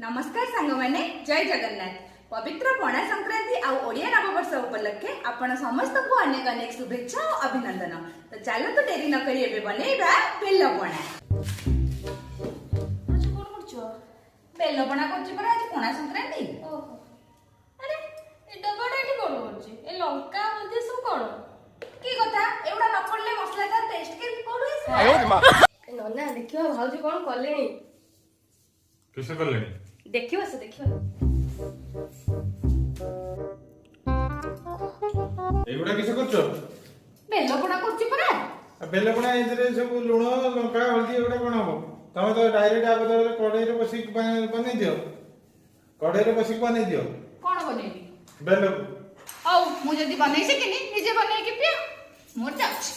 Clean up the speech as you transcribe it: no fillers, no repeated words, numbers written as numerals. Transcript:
नमस्कार सांग मैंने जय जगन्नाथ पवित्र पणा संक्रांति आउ ओडिया नववर्ष उपलक्षे आपण समस्त को अनेक अनेक शुभेच्छा और अभिनंदन। तो चलो तो डेरी न करी एबे बनेबा बेल्ल पणा। आज कोन करछो बेल्ल पणा करछि पर आज पणा संक्रांति। ओहो अरे ए डबडा एठी कोन करछि ए लंका हल्दी सब कोन की कथा एउडा न पड़ले मसला का टेस्ट के कोन होइस आयो मा नन्ना देखियो भाउजी कोन करलेनी किसे करलेनी देखियो से देखियो एगुडा किसे करछो बेल्ल पणा करछि पर बेलपणा इधरे सब लुण लंका हल्दी एगुडा कोन हो तमे तो डायरेक्ट आ बदल कढ़ाई रे बसी बनै दियो कढ़ाई रे बसी बनै दियो कोन बनेबी बेल औ मु जदी बनै सकिनी निजे बनै के पिया मोर जाछ।